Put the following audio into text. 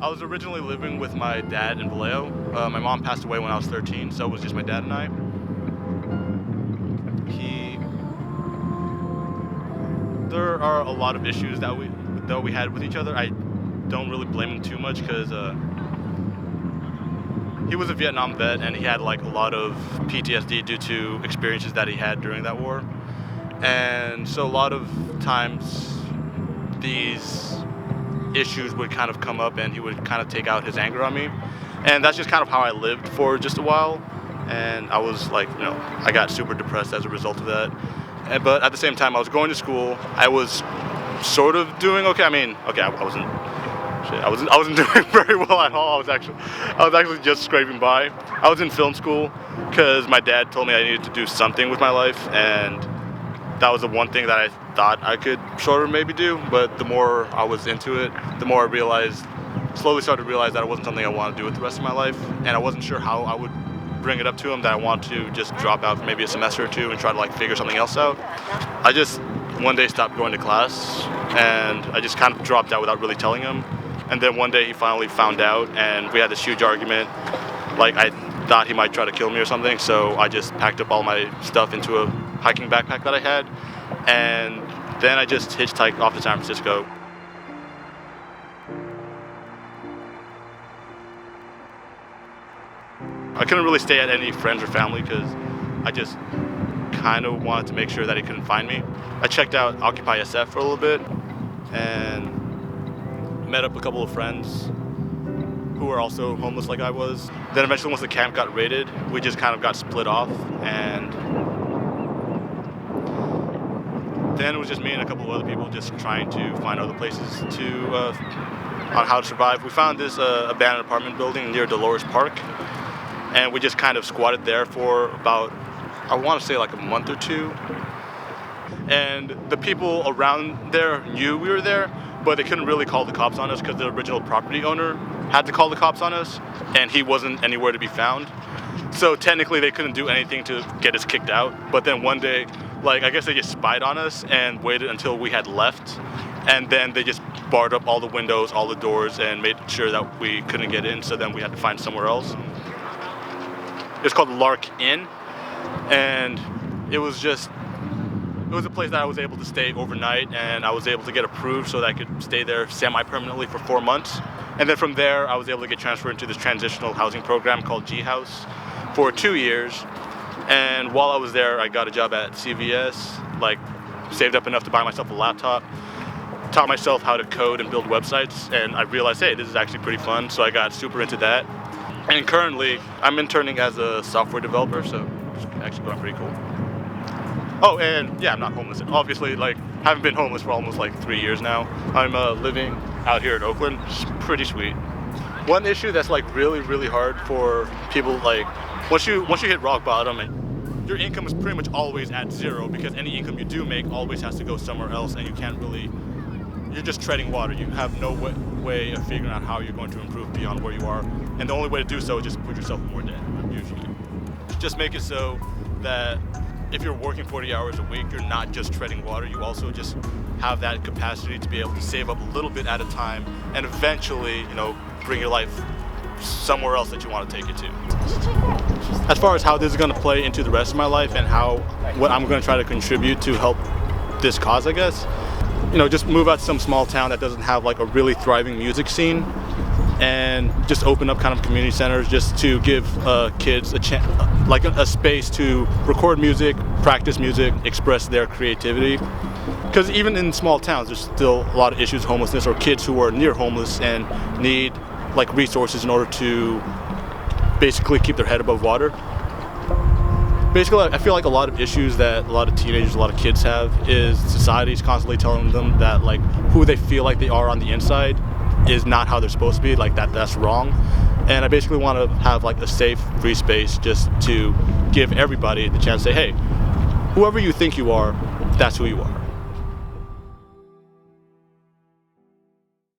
I was originally living with my dad in Vallejo. My mom passed away when I was 13, so it was just my dad and I. There are a lot of issues that we had with each other. I don't really blame him too much because he was a Vietnam vet and he had like a lot of PTSD due to experiences that he had during that war. And so a lot of times these issues would kind of come up and he would kind of take out his anger on me. And that's just kind of how I lived for just a while. And I was like, I got super depressed as a result of that. But at the same time, I was going to school. I was sort of doing okay. I wasn't doing very well at all. I was actually just scraping by. I was in film school because my dad told me I needed to do something with my life, and that was the one thing that I thought I could sort of maybe do. But the more I was into it, the more I slowly started to realize that it wasn't something I wanted to do with the rest of my life, and I wasn't sure how I would bring it up to him that I want to just drop out for maybe a semester or two and try to like figure something else out. I just one day stopped going to class and I just kind of dropped out without really telling him. And then one day he finally found out and we had this huge argument. Like I thought he might try to kill me or something, so I just packed up all my stuff into a hiking backpack that I had, and then I just hitchhiked off to San Francisco. I couldn't really stay at any friends or family because I just kind of wanted to make sure that he couldn't find me. I checked out Occupy SF for a little bit and met up a couple of friends who were also homeless like I was. Then eventually once the camp got raided, we just kind of got split off, and then it was just me and a couple of other people just trying to find other places on how to survive. We found this abandoned apartment building near Dolores Park, and we just kind of squatted there for about, I want to say like a month or two. And the people around there knew we were there, but they couldn't really call the cops on us because the original property owner had to call the cops on us, and he wasn't anywhere to be found. So technically they couldn't do anything to get us kicked out. But then one day, I guess they just spied on us and waited until we had left. And then they just barred up all the windows, all the doors, and made sure that we couldn't get in. So then we had to find somewhere else. It's called Lark Inn, and it was a place that I was able to stay overnight, and I was able to get approved so that I could stay there semi-permanently for 4 months. And then from there, I was able to get transferred into this transitional housing program called G House for 2 years. And while I was there, I got a job at CVS, saved up enough to buy myself a laptop, taught myself how to code and build websites, and I realized, hey, this is actually pretty fun, so I got super into that. And currently, I'm interning as a software developer, so it's actually going pretty cool. Oh, and yeah, I'm not homeless. Obviously, haven't been homeless for almost 3 years now. I'm living out here in Oakland. It's pretty sweet. One issue that's really, really hard for people, once you hit rock bottom, and your income is pretty much always at zero because any income you do make always has to go somewhere else, and you can't really. You're just treading water. You have no way of figuring out how you're going to improve beyond where you are. And the only way to do so is just put yourself in more debt, usually. Just make it so that if you're working 40 hours a week, you're not just treading water. You also just have that capacity to be able to save up a little bit at a time and eventually, bring your life somewhere else that you want to take it to. As far as how this is going to play into the rest of my life and what I'm going to try to contribute to help this cause, I guess, just move out to some small town that doesn't have a really thriving music scene, and just open up kind of community centers just to give kids a space to record music, practice music, express their creativity. Because even in small towns, there's still a lot of issues with homelessness, or kids who are near homeless and need resources in order to basically keep their head above water. Basically, I feel like a lot of issues that a lot of teenagers, a lot of kids have is society's constantly telling them that who they feel like they are on the inside is not how they're supposed to be, that's wrong. And I basically want to have a safe, free space just to give everybody the chance to say, hey, whoever you think you are, that's who you are.